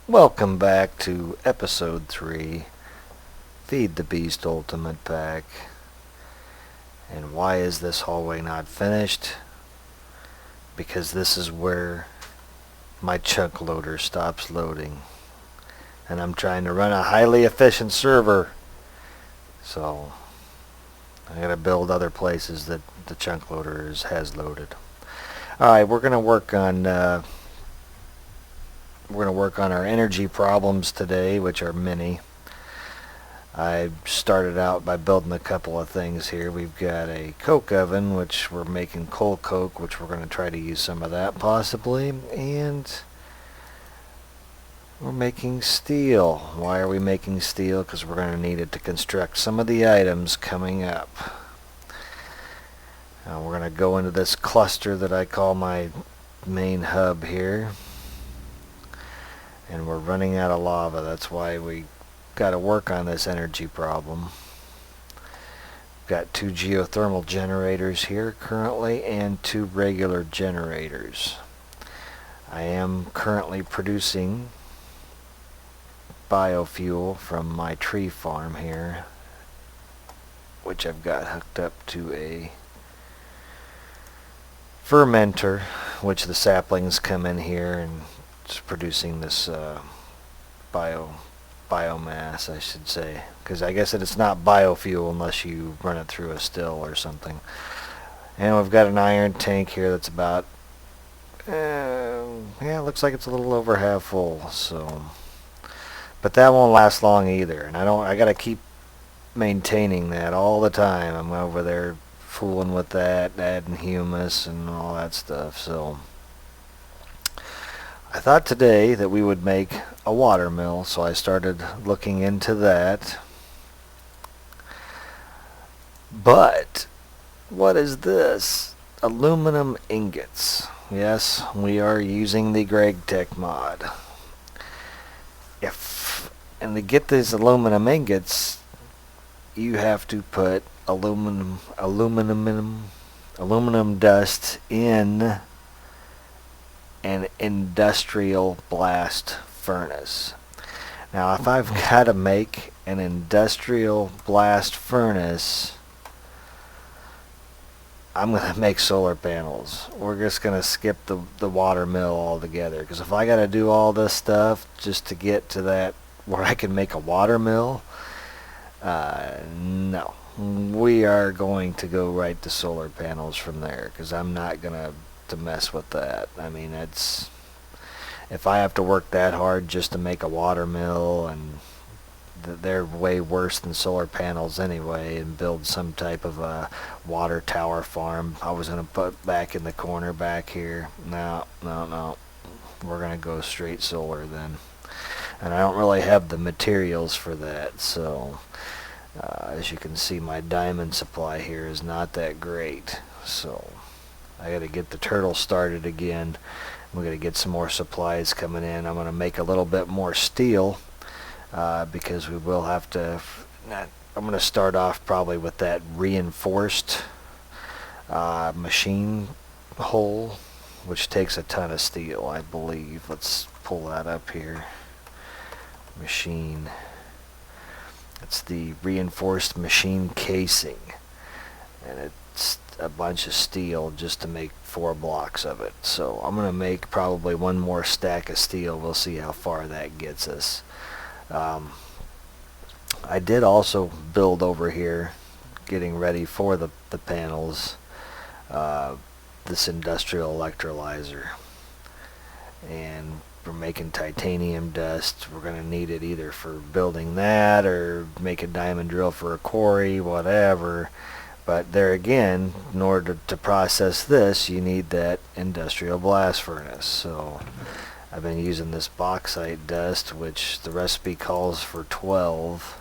Welcome back to episode 3, Feed the Beast Ultimate Pack. And why is this hallway not finished? Because this is where my chunk loader stops loading. And I'm trying to run a highly efficient server. So I gotta build other places that the chunk loader has loaded. Alright, we're gonna work on our energy problems today, which are many. I started out by building a couple of things here. We've got a coke oven, which we're making coal coke, which we're going to try to use some of that possibly. And we're making steel. Why are we making steel? Because we're going to need it to construct some of the items coming up. Now we're going to go into this cluster that I call my main hub here. And we're running out of lava. That's why we got to work on this energy problem. Got 2 geothermal generators here currently and 2 regular generators. I am currently producing biofuel from my tree farm here, which I've got hooked up to a fermenter, which the saplings come in here and it's producing this biomass, I should say, because I guess it's not biofuel unless you run it through a still or something. And we've got an iron tank here that's about it looks like it's a little over half full, so but that won't last long either, and I gotta keep maintaining that all the time. I'm over there fooling with that, adding humus and all that stuff. So I thought today that we would make a water mill, so I started looking into that. But what is this? Aluminum ingots. Yes, we are using the GregTech mod. And to get these aluminum ingots, you have to put aluminum dust in an industrial blast furnace. Now if I've got to make an industrial blast furnace, I'm going to make solar panels. We're just going to skip the water mill altogether, because if I got to do all this stuff just to get to that where I can make a water mill, no. We are going to go right to solar panels from there, because I'm not going to mess with that. I mean, it's if I have to work that hard just to make a water mill, and they're way worse than solar panels anyway, and build some type of a water tower farm I was going to put back in the corner back here. No, we're going to go straight solar then, and I don't really have the materials for that. So as you can see, my diamond supply here is not that great, so I got to get the turtle started again. We're going to get some more supplies coming in. I'm going to make a little bit more steel because we will have to. I'm going to start off probably with that reinforced machine hull, which takes a ton of steel, I believe. Let's pull that up here. Machine. It's the reinforced machine casing, and it's a bunch of steel just to make 4 blocks of it. So I'm going to make probably one more stack of steel. We'll see how far that gets us. I did also build over here, getting ready for the panels, this industrial electrolyzer. And we're making titanium dust. We're going to need it either for building that or make a diamond drill for a quarry, whatever. But there again, in order to process this, you need that industrial blast furnace. So I've been using this bauxite dust, which the recipe calls for 12.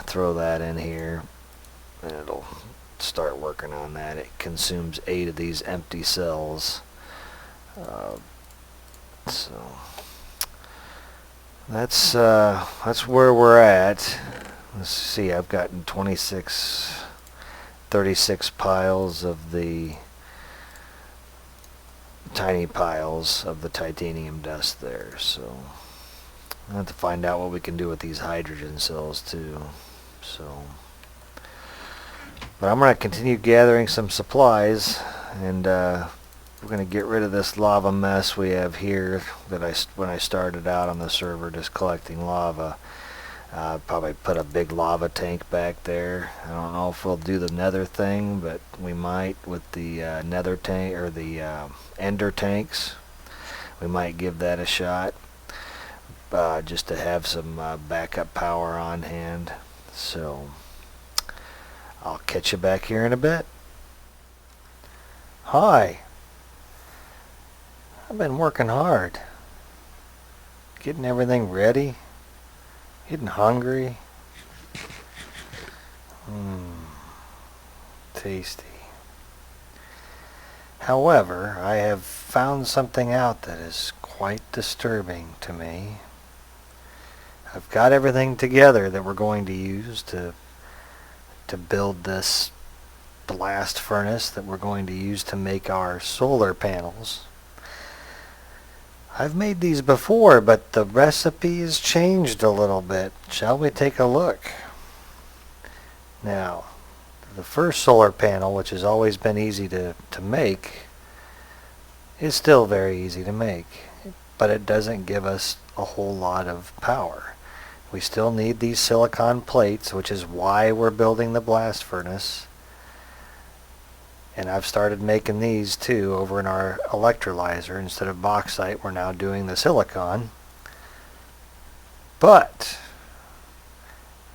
Throw that in here, and it'll start working on that. It consumes 8 of these empty cells. So that's where we're at. Let's see, I've gotten 36 piles of the tiny piles of the titanium dust there. So I have to find out what we can do with these hydrogen cells too. So, but I'm going to continue gathering some supplies, and we're going to get rid of this lava mess we have here that when I started out on the server just collecting lava. Probably put a big lava tank back there. I don't know if we'll do the nether thing, but we might with the nether tank or the ender tanks. We might give that a shot, just to have some backup power on hand. So I'll catch you back here in a bit. Hi. I've been working hard, getting everything ready. Getting hungry. Tasty. However, I have found something out that is quite disturbing to me. I've got everything together that we're going to use to build this blast furnace that we're going to use to make our solar panels. I've made these before, but the recipe's changed a little bit. Shall we take a look? Now, the first solar panel, which has always been easy to make, is still very easy to make, but it doesn't give us a whole lot of power. We still need these silicon plates, which is why we're building the blast furnace. And I've started making these too over in our electrolyzer. Instead of bauxite, we're now doing the silicon. But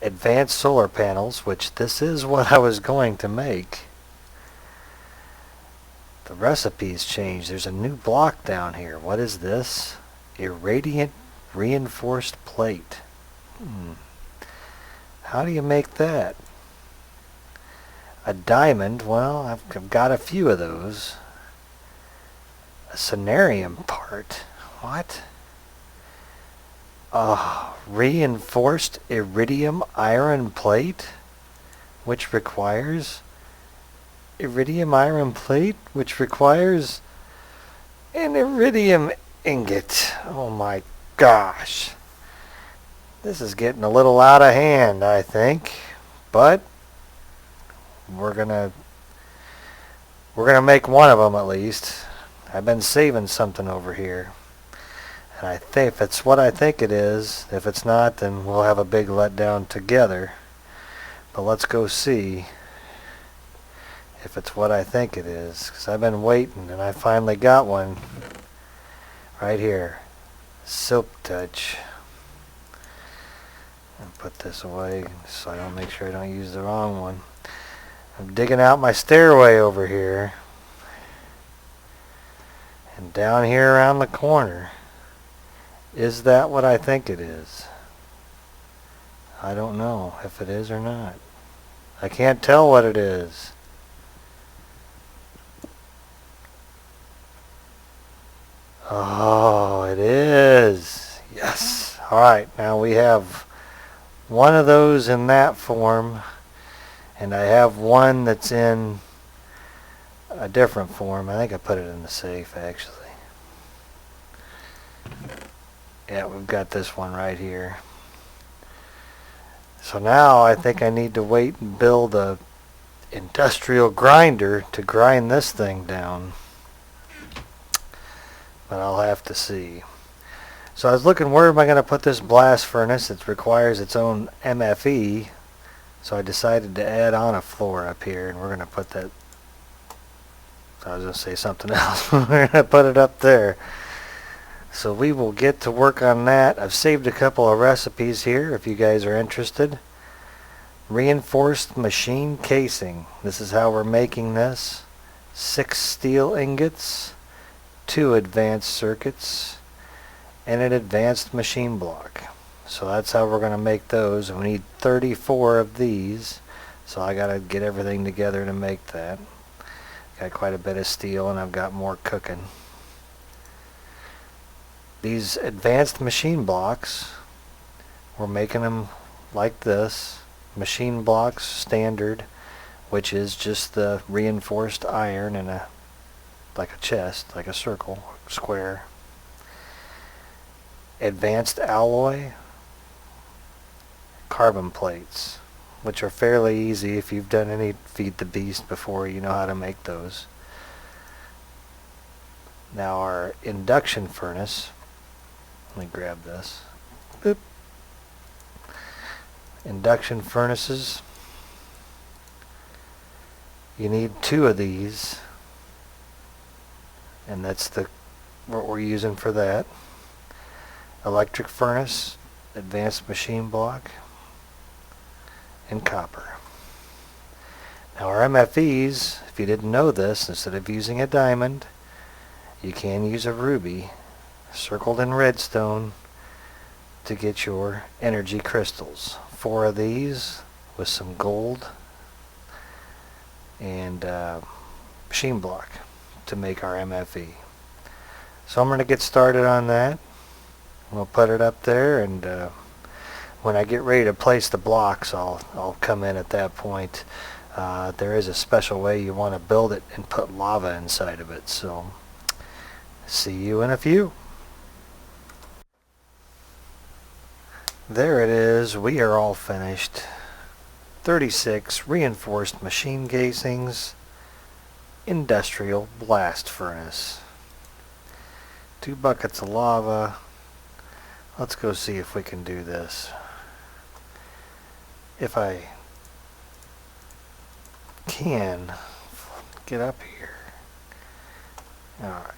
advanced solar panels, which this is what I was going to make, the recipe's changed. There's a new block down here. What is this? Irradiant reinforced plate. How do you make that? A diamond, well, I've got a few of those. A sonarium part, what? Reinforced iridium iron plate, which requires iridium iron plate, which requires an iridium ingot. Oh my gosh. This is getting a little out of hand, I think, but we're gonna make one of them at least. I've been saving something over here, and I think if it's what I think it is, if it's not, then we'll have a big letdown together. But let's go see if it's what I think it is, because I've been waiting, and I finally got one right here. Silk touch. I'll put this away so I don't make sure I don't use the wrong one. I'm digging out my stairway over here, and down here around the corner, is that what I think it is? I don't know if it is or not. I can't tell what it is. Oh, it is. Yes. Alright, now we have one of those in that form, and I have one that's in a different form. I think I put it in the safe, actually. Yeah, we've got this one right here. So now I think I need to wait and build a industrial grinder to grind this thing down. But I'll have to see. So I was looking, where am I going to put this blast furnace? It requires its own MFE. So I decided to add on a floor up here, and we're going to put that, I was going to say something else. We're going to put it up there. So we will get to work on that. I've saved a couple of recipes here if you guys are interested. Reinforced machine casing. This is how we're making this. 6 steel ingots, 2 advanced circuits, and an advanced machine block. So that's how we're going to make those. We need 34 of these So I gotta get everything together to make that. Got quite a bit of steel, and I've got more cooking. These advanced machine blocks, we're making them like this. Machine blocks standard, which is just the reinforced iron in a like a chest, like a circle, square. Advanced alloy carbon plates, which are fairly easy. If you've done any Feed the Beast before, you know how to make those. Now our induction furnace, let me grab this. Boop. Induction furnaces, you need 2 of these, and that's what we're using for that. Electric furnace, advanced machine block, and copper. Now our MFEs, if you didn't know this, instead of using a diamond, you can use a ruby circled in redstone to get your energy crystals. 4 of these with some gold and machine block to make our MFE. So I'm going to get started on that. We'll put it up there, and when I get ready to place the blocks, I'll come in at that point. There is a special way you want to build it and put lava inside of it. So see you in a few. There it is. We are all finished. 36 reinforced machine casings, industrial blast furnace. 2 buckets of lava. Let's go see if we can do this. If I can get up here. Alright.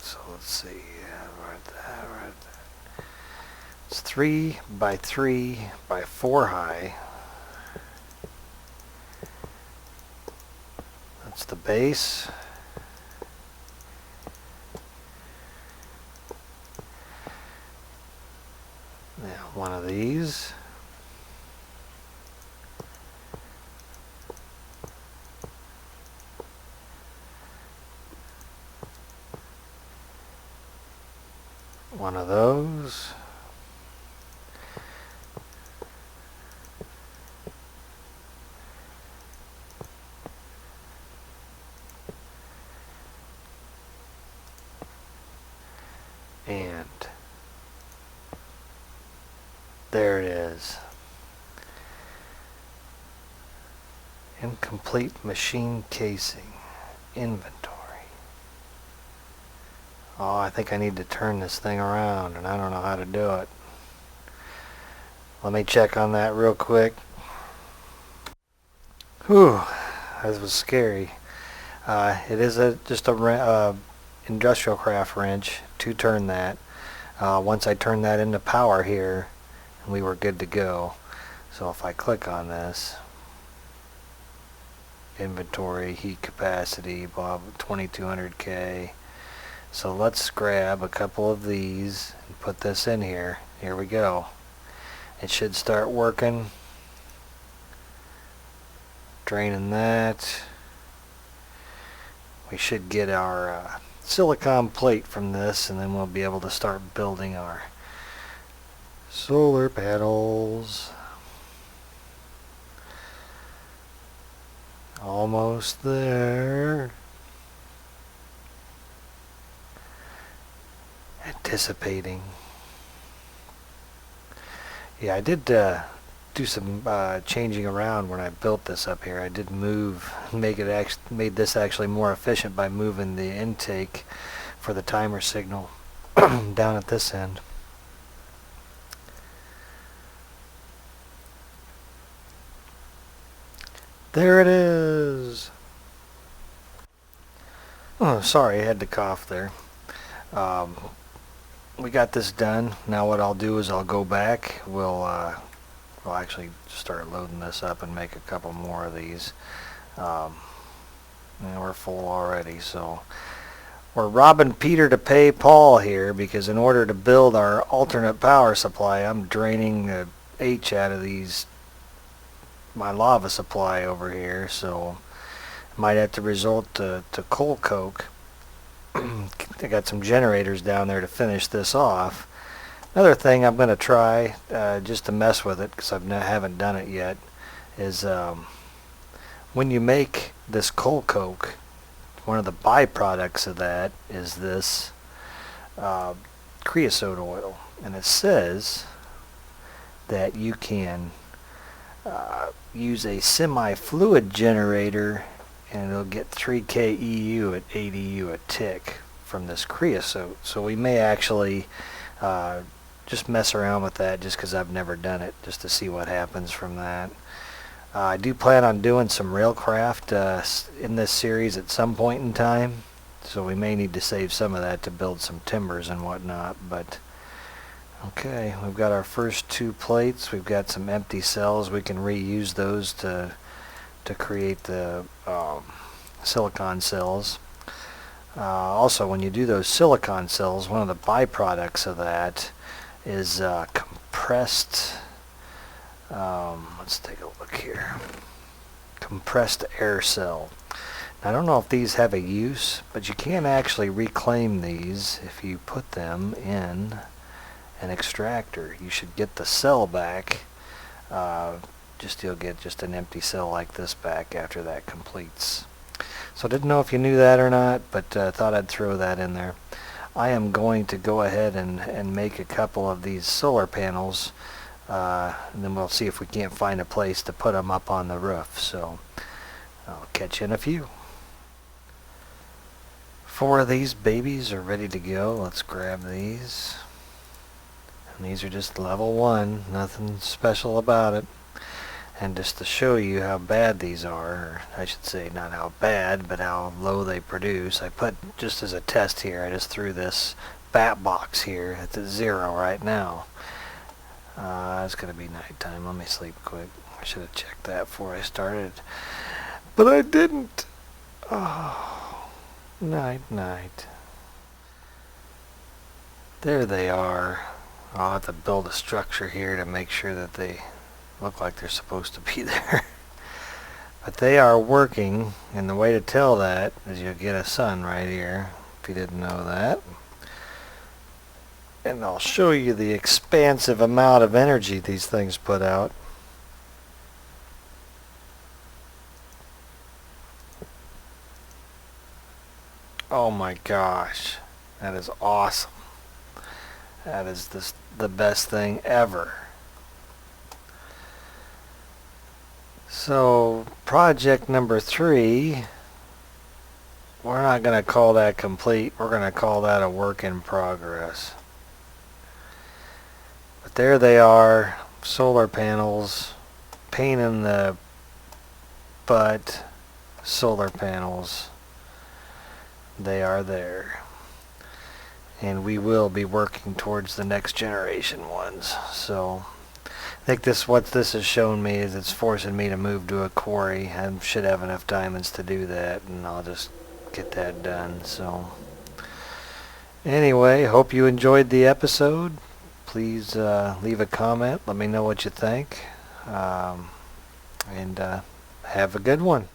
So let's see. Right there. It's 3 by 3 by 4 high. That's the base. Now one of these. One of those. And there it is. Incomplete machine casing. Inventory. Oh, I think I need to turn this thing around, and I don't know how to do it. Let me check on that real quick. Whew, that was scary. It is just a industrial craft wrench to turn that. Once I turn that into power here, we were good to go. So if I click on this, inventory, heat capacity, blah, 2200K. So let's grab a couple of these and put this in here. Here we go. It should start working. Draining that. We should get our silicon plate from this, and then we'll be able to start building our solar panels. Almost there. Anticipating. Yeah, I did do some changing around when I built this up here. I did made this actually more efficient by moving the intake for the timer signal down at this end. There it is. Oh, sorry, I had to cough there. We got this done. Now what I'll do is I'll go back. We'll actually start loading this up and make a couple more of these. And we're full already, so we're robbing Peter to pay Paul here, because in order to build our alternate power supply, I'm draining the H out of these my lava supply over here, so I might have to resort to coal coke. I got some generators down there to finish this off. Another thing I'm going to try, just to mess with it, because I haven't done it yet, is when you make this coal coke, one of the byproducts of that is this creosote oil. And it says that you can use a semi-fluid generator and it'll get 3 kEU at 8 EU a tick from this creosote. So we may actually just mess around with that just because I've never done it, just to see what happens from that. I do plan on doing some railcraft in this series at some point in time, so we may need to save some of that to build some timbers and whatnot. But okay, we've got our first 2 plates. We've got some empty cells. We can reuse those to create the silicon cells. Also, when you do those silicon cells, one of the byproducts of that is compressed, let's take a look here, compressed air cell. Now, I don't know if these have a use, but you can actually reclaim these if you put them in an extractor. You should get the cell back. You'll get just an empty cell like this back after that completes. So I didn't know if you knew that or not, but thought I'd throw that in there. I am going to go ahead and make a couple of these solar panels, and then we'll see if we can't find a place to put them up on the roof. So I'll catch you in a few. 4 of these babies are ready to go. Let's grab these. And these are just level 1, nothing special about it. And just to show you how bad these are, or I should say not how bad, but how low they produce, I put, just as a test here, I just threw this bat box here at the 0 right now. It's going to be nighttime. Let me sleep quick. I should have checked that before I started. But I didn't. Oh, night, night. There they are. I'll have to build a structure here to make sure that they look like they're supposed to be there. But they are working, and the way to tell that is you'll get a sun right here, if you didn't know that. And I'll show you the expansive amount of energy these things put out. Oh my gosh, that is awesome. That is the best thing ever. So project number 3, we're not going to call that complete. We're going to call that a work in progress. But there they are, solar panels, pain in the butt, solar panels. They are there. And we will be working towards the next generation ones. So I think what this has shown me is it's forcing me to move to a quarry. I should have enough diamonds to do that, and I'll just get that done. So anyway, hope you enjoyed the episode. Please leave a comment. Let me know what you think. And have a good one.